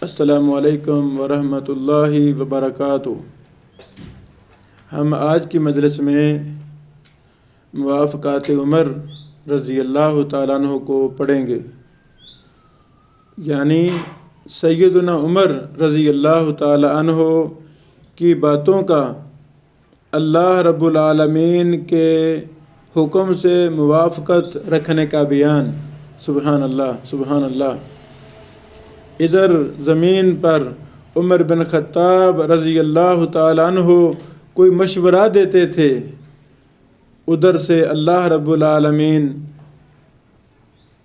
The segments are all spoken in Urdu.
السلام علیکم ورحمۃ اللہ وبرکاتہ۔ ہم آج کی مجلس میں موافقات عمر رضی اللہ تعالیٰ عنہ کو پڑھیں گے، یعنی سیدنا عمر رضی اللہ تعالیٰ عنہ کی باتوں کا اللہ رب العالمین کے حکم سے موافقت رکھنے کا بیان۔ سبحان اللہ سبحان اللہ۔ ادھر زمین پر عمر بن خطاب رضی اللہ تعالیٰ عنہ کوئی مشورہ دیتے تھے، ادھر سے اللہ رب العالمین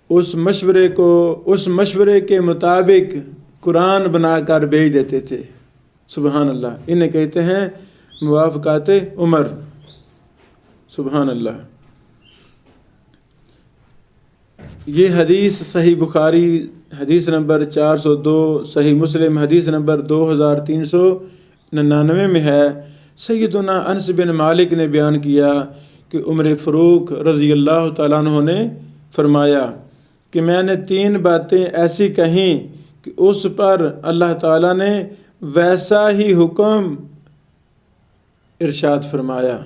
اس مشورے کے مطابق قرآن بنا کر بھیج دیتے تھے۔ سبحان اللہ۔ انہیں کہتے ہیں موافقات عمر۔ سبحان اللہ۔ یہ حدیث صحیح بخاری حدیث نمبر 402، صحیح مسلم حدیث نمبر 2399 میں ہے۔ سیدنا انس بن مالک نے بیان کیا کہ عمر فاروق رضی اللہ تعالیٰ عنہ نے فرمایا کہ میں نے 3 باتیں ایسی کہیں کہ اس پر اللہ تعالیٰ نے ویسا ہی حکم ارشاد فرمایا۔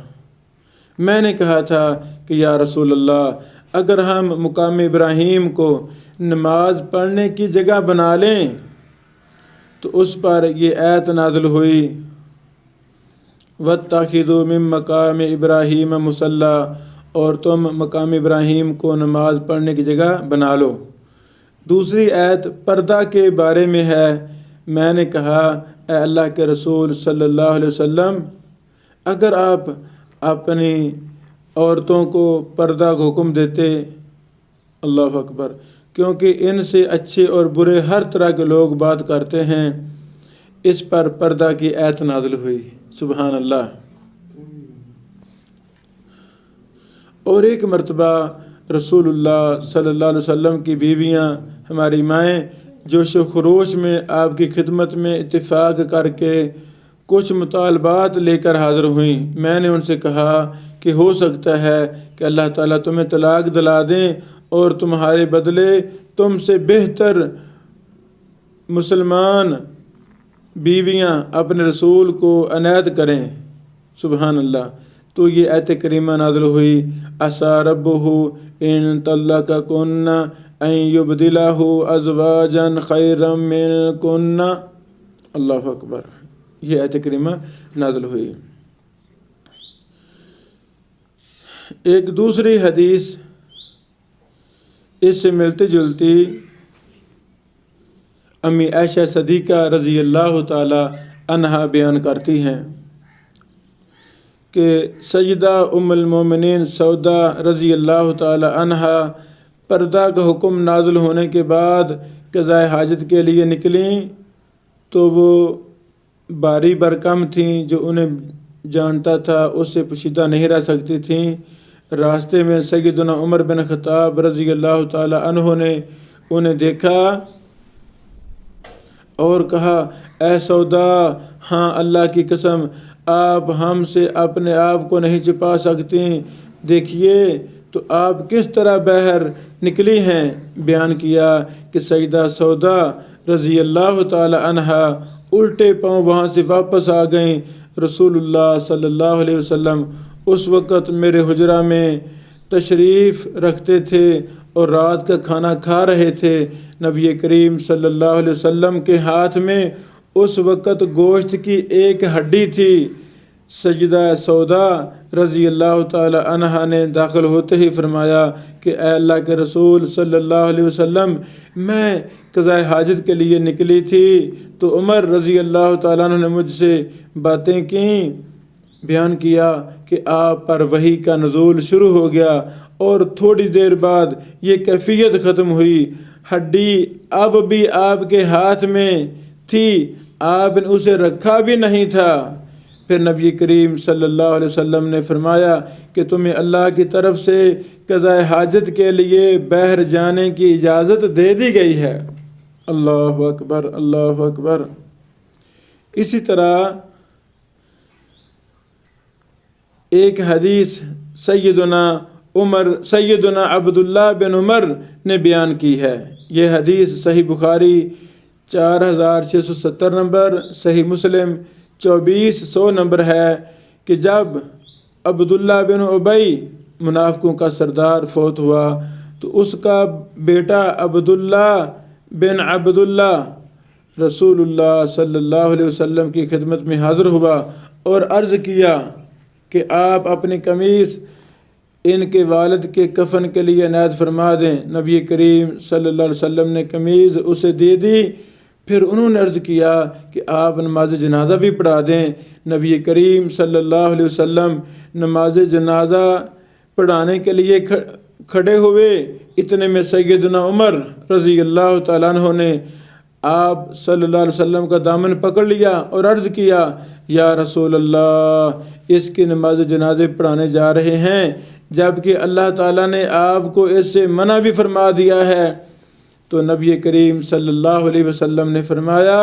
میں نے کہا تھا کہ یا رسول اللہ، اگر ہم مقام ابراہیم کو نماز پڑھنے کی جگہ بنا لیں تو اس پر یہ آیت نازل ہوئی، وَاتَّخِذُوا مِن مَّقَامِ إِبْرَاهِيمَ مُصَلًّى، اور تم مقام ابراہیم کو نماز پڑھنے کی جگہ بنا لو۔ دوسری آیت پردہ کے بارے میں ہے۔ میں نے کہا اے اللہ کے رسول صلی اللہ علیہ وسلم، اگر آپ اپنی عورتوں کو پردہ کا حکم دیتے، اللہ اکبر، کیونکہ ان سے اچھے اور برے ہر طرح کے لوگ بات کرتے ہیں، اس پر پردہ کی آیت نازل ہوئی۔ سبحان اللہ۔ اور ایک مرتبہ رسول اللہ صلی اللہ علیہ وسلم کی بیویاں، ہماری مائیں، جوش و خروش میں آپ کی خدمت میں اتفاق کر کے کچھ مطالبات لے کر حاضر ہوئیں۔ میں نے ان سے کہا کہ ہو سکتا ہے کہ اللہ تعالیٰ تمہیں طلاق دلا دیں اور تمہارے بدلے تم سے بہتر مسلمان بیویاں اپنے رسول کو عنایت کریں۔ سبحان اللہ۔ تو یہ آیت کریمہ نازل ہوئی، عسیٰ ربہ ان طلقکن ان یبدلہ ازواجا خیرا منکن۔ اللہ اکبر۔ یہ آیت کریمہ نازل ہوئی۔ ایک دوسری حدیث اس سے ملتی جلتی امی عائشہ صدیقہ رضی اللہ تعالی عنہا بیان کرتی ہیں کہ سیدہ ام المومنین سودا رضی اللہ تعالی عنہا پردہ کا حکم نازل ہونے کے بعد قضاء حاجت کے لیے نکلیں تو وہ باری برکم تھیں، جو انہیں جانتا تھا اس سے پوشیدہ نہیں رہ سکتی تھیں۔ راستے میں سیدنا عمر بن خطاب رضی اللہ تعالی عنہ نے انہیں دیکھا اور کہا اے سودا، ہاں اللہ کی قسم آپ ہم سے اپنے آپ کو نہیں چھپا سکتی، دیکھیے تو آپ کس طرح باہر نکلی ہیں۔ بیان کیا کہ سیدہ سودا رضی اللہ تعالی عنہا الٹے پاؤں وہاں سے واپس آ گئیں۔ رسول اللہ صلی اللہ علیہ وسلم اس وقت میرے حجرہ میں تشریف رکھتے تھے اور رات کا کھانا کھا رہے تھے۔ نبی کریم صلی اللہ علیہ وسلم کے ہاتھ میں اس وقت گوشت کی ایک ہڈی تھی۔ سیدہ سودا رضی اللہ تعالی عنہا نے داخل ہوتے ہی فرمایا کہ اے اللہ کے رسول صلی اللہ علیہ وسلم، میں قضاء حاجت کے لیے نکلی تھی تو عمر رضی اللہ تعالیٰ عنہ نے مجھ سے باتیں کیں۔ بیان کیا کہ آپ پر وحی کا نزول شروع ہو گیا اور تھوڑی دیر بعد یہ کیفیت ختم ہوئی۔ ہڈی اب بھی آپ کے ہاتھ میں تھی، آپ نے اسے رکھا بھی نہیں تھا۔ پھر نبی کریم صلی اللہ علیہ وسلم نے فرمایا کہ تمہیں اللہ کی طرف سے قضاء حاجت کے لیے باہر جانے کی اجازت دے دی گئی ہے۔ اللہ اکبر اللہ اکبر۔ اسی طرح ایک حدیث سیدنا عبداللہ بن عمر نے بیان کی ہے۔ یہ حدیث صحیح بخاری 4670 نمبر، صحیح مسلم 2400 نمبر ہے کہ جب عبداللہ بن ابی منافقوں کا سردار فوت ہوا تو اس کا بیٹا عبداللہ بن عبداللہ رسول اللہ صلی اللہ علیہ وسلم کی خدمت میں حاضر ہوا اور عرض کیا کہ آپ اپنی قمیص ان کے والد کے کفن کے لیے عنایت فرما دیں۔ نبی کریم صلی اللہ علیہ وسلم نے قمیض اسے دے دی۔ پھر انہوں نے عرض کیا کہ آپ نماز جنازہ بھی پڑھا دیں۔ نبی کریم صلی اللہ علیہ وسلم نماز جنازہ پڑھانے کے لیے کھڑے ہوئے۔ اتنے میں سیدنا عمر رضی اللہ تعالیٰ عنہ نے آپ صلی اللہ علیہ وسلم کا دامن پکڑ لیا اور عرض کیا، یا رسول اللہ، اس کی نماز جنازے پڑھانے جا رہے ہیں، جبکہ اللہ تعالیٰ نے آپ کو اس سے منع بھی فرما دیا ہے۔ تو نبی کریم صلی اللہ علیہ وسلم نے فرمایا،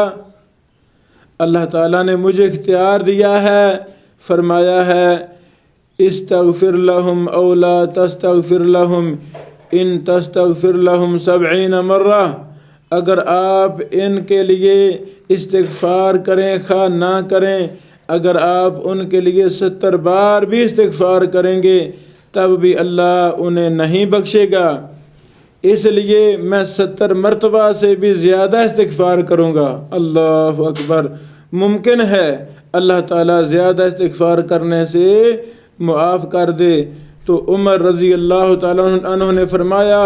اللہ تعالیٰ نے مجھے اختیار دیا ہے، فرمایا ہے استغفر لہم او لا تستغفر لہم ان تستغفر لہم 70 مرہ، اگر آپ ان کے لیے استغفار کریں خواہ نہ کریں، اگر آپ ان کے لیے 70 بار بھی استغفار کریں گے تب بھی اللہ انہیں نہیں بخشے گا، اس لیے میں 70 مرتبہ سے بھی زیادہ استغفار کروں گا۔ اللہ اکبر! ممکن ہے اللہ تعالیٰ زیادہ استغفار کرنے سے معاف کر دے۔ تو عمر رضی اللہ تعالیٰ عنہ نے فرمایا،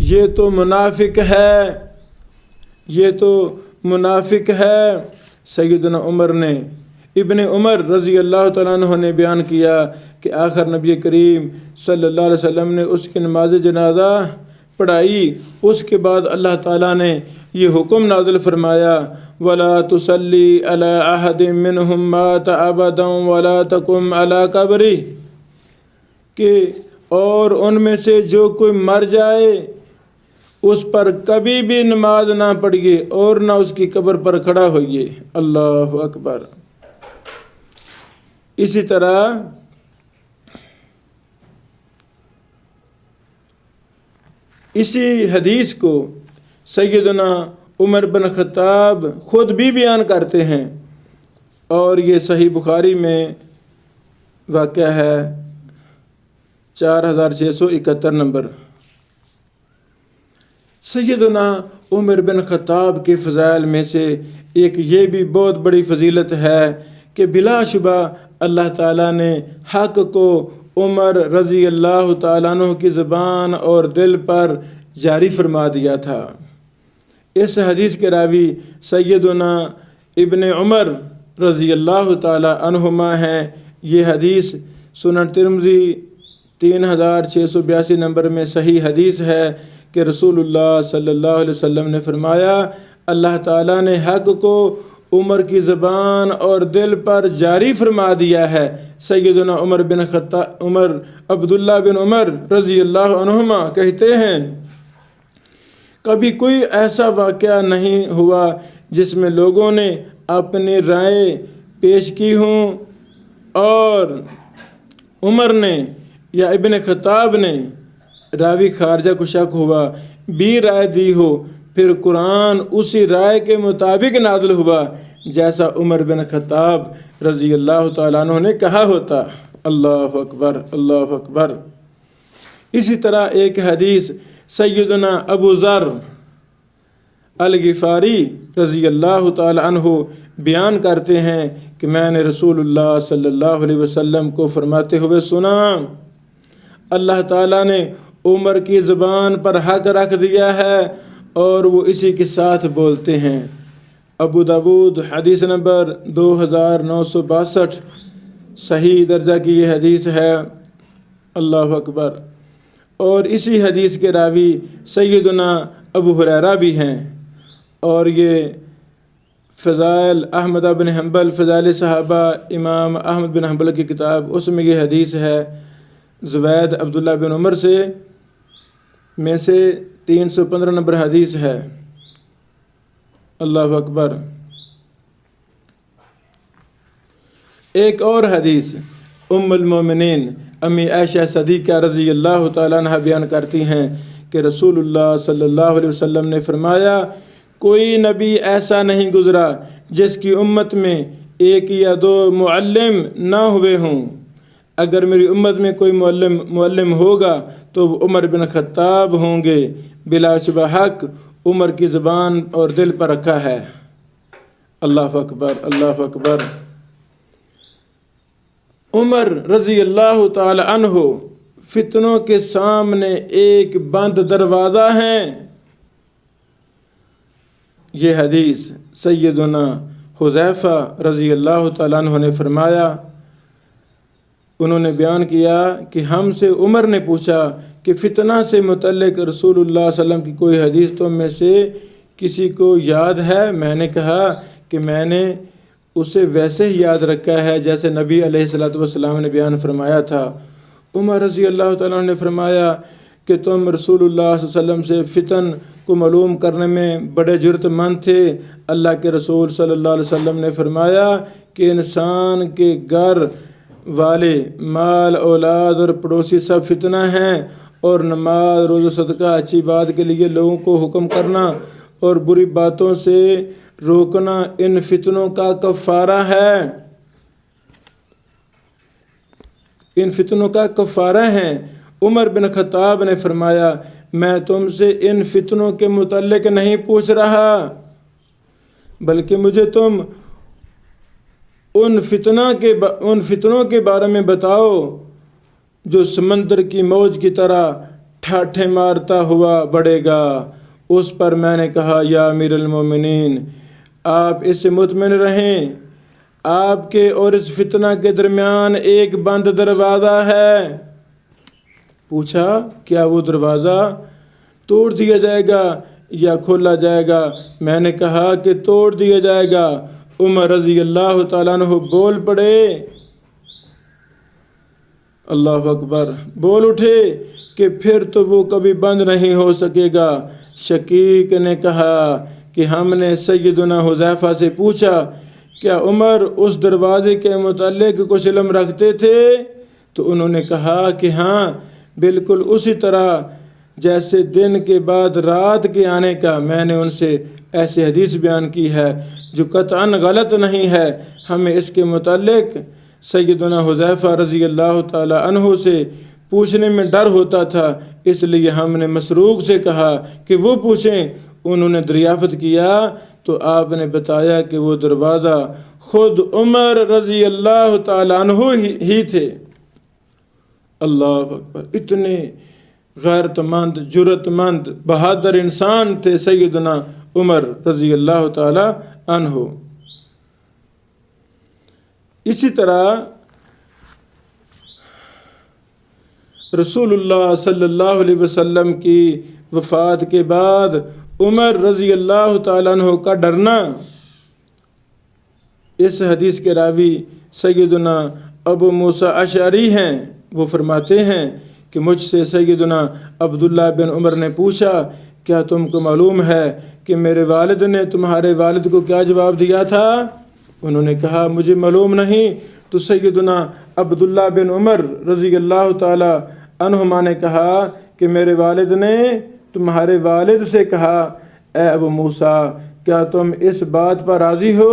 یہ تو منافق ہے، یہ تو منافق ہے۔ سیدنا عمر نے ابن عمر رضی اللہ تعالیٰ عنہ نے بیان کیا کہ آخر نبی کریم صلی اللہ علیہ وسلم نے اس کی نماز جنازہ پڑھائی۔ اس کے بعد اللہ تعالیٰ نے یہ حکم نازل فرمایا، وَلَا تُصَلِّ عَلَىٰ أَحَدٍ مِّنْهُمْ مَاتَ أَبَدًا وَلَا تَقُمْ عَلَىٰ قَبْرِهِ، کہ اور ان میں سے جو کوئی مر جائے اس پر کبھی بھی نماز نہ پڑھیے اور نہ اس کی قبر پر کھڑا ہوئیے۔ اللہ اکبر! اسی طرح اسی حدیث کو سیدنا عمر بن خطاب خود بھی بیان کرتے ہیں، اور یہ صحیح بخاری میں واقع ہے 4671 نمبر۔ سیدنا عمر بن خطاب کے فضائل میں سے ایک یہ بھی بہت بڑی فضیلت ہے کہ بلا شبہ اللہ تعالیٰ نے حق کو عمر رضی اللہ تعالیٰ عنہ کی زبان اور دل پر جاری فرما دیا تھا۔ اس حدیث کے راوی سیدنا ابن عمر رضی اللہ تعالیٰ عنہما ہیں۔ یہ حدیث سنن ترمذی 3682 نمبر میں صحیح حدیث ہے کہ رسول اللہ صلی اللہ علیہ وسلم نے فرمایا، اللہ تعالیٰ نے حق کو عمر کی زبان اور دل پر جاری فرما دیا ہے۔ سیدنا عمر عبداللہ بن عمر رضی اللہ عنہما کہتے ہیں، کبھی کوئی ایسا واقعہ نہیں ہوا جس میں لوگوں نے اپنی رائے پیش کی ہوں اور عمر نے یا ابن خطاب نے، راوی خارجہ کو شک ہوا، بھی رائے دی ہو، پھر قرآن اسی رائے کے مطابق نازل ہوا جیسا عمر بن خطاب رضی اللہ تعالیٰ عنہ نے کہا ہوتا۔ اللہ اکبر! اللہ اکبر! اسی طرح ایک حدیث سیدنا ابو ذر الغفاری رضی اللہ تعالیٰ عنہ بیان کرتے ہیں کہ میں نے رسول اللہ صلی اللہ علیہ وسلم کو فرماتے ہوئے سنا، اللہ تعالیٰ نے عمر کی زبان پر حق رکھ دیا ہے اور وہ اسی کے ساتھ بولتے ہیں۔ ابو داود حدیث نمبر 2962 صحیح درجہ کی یہ حدیث ہے۔ اللہ اکبر! اور اسی حدیث کے راوی سیدنا ابو ہریرہ بھی ہیں، اور یہ فضائل احمد بن حنبل فضائل صحابہ امام احمد بن حنبل کی کتاب، اس میں یہ حدیث ہے زبید عبداللہ بن عمر سے میں سے 315 نمبر حدیث ہے۔ اللہ اکبر! ایک اور حدیث ام المومنین امی عائشہ صدیقہ رضی اللہ تعالیٰ عنہ بیان کرتی ہیں کہ رسول اللہ صلی اللہ علیہ وسلم نے فرمایا، کوئی نبی ایسا نہیں گزرا جس کی امت میں ایک یا دو معلم نہ ہوئے ہوں۔ اگر میری امت میں کوئی معلم ہوگا تو وہ عمر بن خطاب ہوں گے۔ بلا شبہ حق عمر کی زبان اور دل پر رکھا ہے۔ اللہ اکبر، اللہ اکبر۔ عمر رضی اللہ تعالی عنہ فتنوں کے سامنے ایک بند دروازہ ہیں۔ یہ حدیث سیدنا حذیفہ رضی اللہ تعالیٰ عنہ نے فرمایا۔ انہوں نے بیان کیا کہ ہم سے عمر نے پوچھا کہ فتنہ سے متعلق رسول اللہ صلی اللہ علیہ وسلم کی کوئی حدیث تم میں سے کسی کو یاد ہے؟ میں نے کہا کہ میں نے اسے ویسے ہی یاد رکھا ہے جیسے نبی علیہ الصلوۃ والسلام نے بیان فرمایا تھا۔ عمر رضی اللہ تعالیٰ عنہ نے فرمایا کہ تم رسول اللہ صلی اللہ علیہ وسلم سے فتن کو معلوم کرنے میں بڑے جرت مند تھے۔ اللہ کے رسول صلی اللہ علیہ وسلم نے فرمایا کہ انسان کے گھر والے، مال، اولاد اور پڑوسی سب فتنہ ہیں، اور نماز، روزہ، صدقہ، اچھی بات کے لیے لوگوں کو حکم کرنا اور بری باتوں سے روکنا ان فتنوں کا کفارہ ہے۔ ان فتنوں کا کفارہ ہیں۔ عمر بن خطاب نے فرمایا میں تم سے ان فتنوں کے متعلق نہیں پوچھ رہا، بلکہ مجھے تم ان فتنوں کے بارے میں بتاؤ جو سمندر کی موج کی طرح ٹھاٹھے مارتا ہوا بڑھے گا۔ اس پر میں نے کہا یا امیر المومنین، آپ اس سے مطمئن رہیں، آپ کے اور اس فتنہ کے درمیان ایک بند دروازہ ہے۔ پوچھا کیا وہ دروازہ توڑ دیا جائے گا یا کھولا جائے گا؟ میں نے کہا کہ توڑ دیا جائے گا۔ عمر رضی اللہ تعالیٰ عنہ بول پڑے، اللہ اکبر، بول اٹھے کہ پھر تو وہ کبھی بند نہیں ہو سکے گا۔ شقیق نے کہا کہ ہم نے سیدنا حذیفہ سے پوچھا کیا عمر اس دروازے کے متعلق کچھ علم رکھتے تھے؟ تو انہوں نے کہا کہ ہاں، بالکل اسی طرح جیسے دن کے بعد رات کے آنے کا۔ میں نے ان سے ایسی حدیث بیان کی ہے جو قطعاً غلط نہیں ہے۔ ہمیں اس کے متعلق سیدنا حذیفہ رضی اللہ تعالی عنہ سے پوچھنے میں ڈر ہوتا تھا، اس لیے ہم نے مسروق سے کہا کہ وہ پوچھیں۔ انہوں نے دریافت کیا تو آپ نے بتایا کہ وہ دروازہ خود عمر رضی اللہ تعالی عنہ ہی تھے۔ اللہ اکبر، اتنے غیرت مند، جرت مند، بہادر انسان تھے سیدنا عمر رضی اللہ تعالی عنہ۔ اسی طرح رسول اللہ صلی اللہ علیہ وسلم کی وفات کے بعد عمر رضی اللہ تعالیٰ عنہ کا ڈرنا، اس حدیث کے راوی سیدنا ابو موسیٰ اشعری ہیں۔ وہ فرماتے ہیں کہ مجھ سے سیدنا عبداللہ بن عمر نے پوچھا کیا تم کو معلوم ہے کہ میرے والد نے تمہارے والد کو کیا جواب دیا تھا؟ انہوں نے کہا مجھے معلوم نہیں۔ تو سیدنا عبداللہ بن عمر رضی اللہ تعالی عنہما نے کہا کہ میرے والد نے تمہارے والد سے کہا اے ابو موسیٰ، کیا تم اس بات پر راضی ہو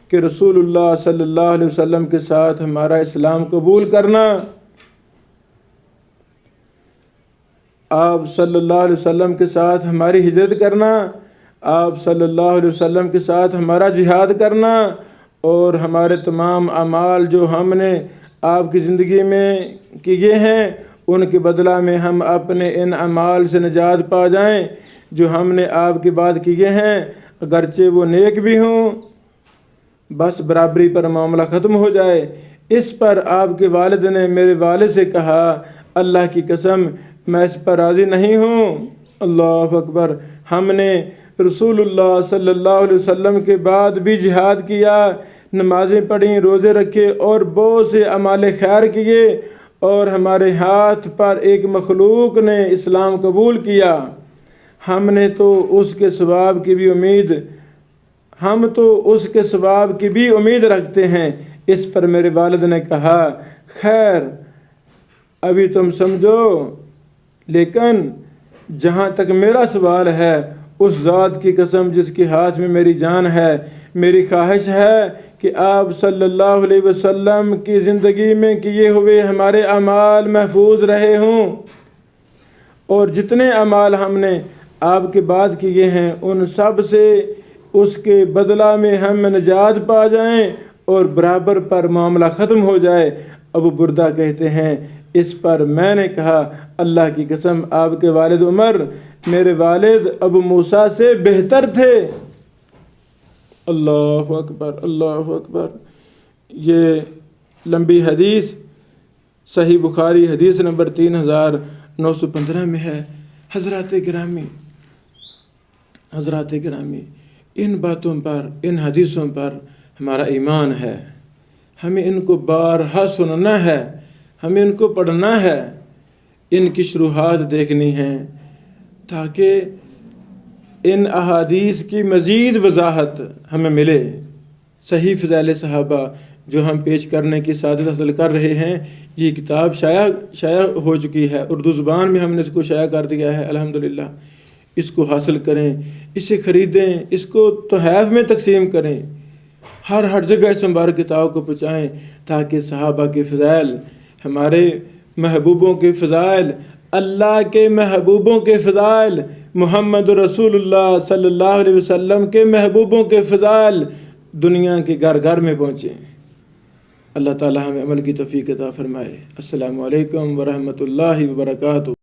کہ رسول اللہ صلی اللہ علیہ وسلم کے ساتھ ہمارا اسلام قبول کرنا، آپ صلی اللہ علیہ وسلم کے ساتھ ہماری ہجرت کرنا، آپ صلی اللہ علیہ وسلم کے ساتھ ہمارا جہاد کرنا، اور ہمارے تمام اعمال جو ہم نے آپ کی زندگی میں کیے ہیں ان کے بدلہ میں ہم اپنے ان اعمال سے نجات پا جائیں جو ہم نے آپ کی بات کیے ہیں، اگرچہ وہ نیک بھی ہوں، بس برابری پر معاملہ ختم ہو جائے۔ اس پر آپ کے والد نے میرے والد سے کہا اللہ کی قسم میں اس پر راضی نہیں ہوں۔ اللہ اکبر، ہم نے رسول اللہ صلی اللہ علیہ وسلم کے بعد بھی جہاد کیا، نمازیں پڑھیں، روزے رکھے اور بہت سے اعمال خیر کیے، اور ہمارے ہاتھ پر ایک مخلوق نے اسلام قبول کیا، ہم تو اس کے ثواب کی بھی امید رکھتے ہیں۔ اس پر میرے والد نے کہا خیر ابھی تم سمجھو، لیکن جہاں تک میرا سوال ہے اس ذات کی قسم جس کے ہاتھ میں میری جان ہے، میری خواہش ہے کہ آپ صلی اللہ علیہ وسلم کی زندگی میں کیے ہوئے ہمارے اعمال محفوظ رہے ہوں، اور جتنے اعمال ہم نے آپ کے بعد کیے ہیں ان سب سے اس کے بدلہ میں ہم نجات پا جائیں اور برابر پر معاملہ ختم ہو جائے۔ ابو بردہ کہتے ہیں اس پر میں نے کہا اللہ کی قسم آپ کے والد عمر میرے والد ابو موسیٰ سے بہتر تھے۔ اللہ اکبر، اللہ اکبر۔ یہ لمبی حدیث صحیح بخاری حدیث نمبر 3915 میں ہے۔ حضرات گرامی، ان باتوں پر، ان حدیثوں پر ہمارا ایمان ہے، ہمیں ان کو بارہا سننا ہے، ہمیں ان کو پڑھنا ہے، ان کی شروحات دیکھنی ہیں تاکہ ان احادیث کی مزید وضاحت ہمیں ملے۔ صحیح فضائل صحابہ جو ہم پیش کرنے کی سعادت حاصل کر رہے ہیں، یہ کتاب شائع ہو چکی ہے، اردو زبان میں ہم نے اس کو شائع کر دیا ہے الحمدللہ۔ اس کو حاصل کریں، اسے خریدیں، اس کو تحائف میں تقسیم کریں، ہر جگہ اس مبارک کتاب کو پہنچائیں تاکہ صحابہ کے فضائل، ہمارے محبوبوں کے فضائل، اللہ کے محبوبوں کے فضائل، محمد رسول اللہ صلی اللہ علیہ وسلم کے محبوبوں کے فضائل دنیا کے گھر گھر میں پہنچیں۔ اللہ تعالی ہمیں عمل کی توفیق عطا فرمائے۔ السلام علیکم ورحمۃ اللہ وبرکاتہ۔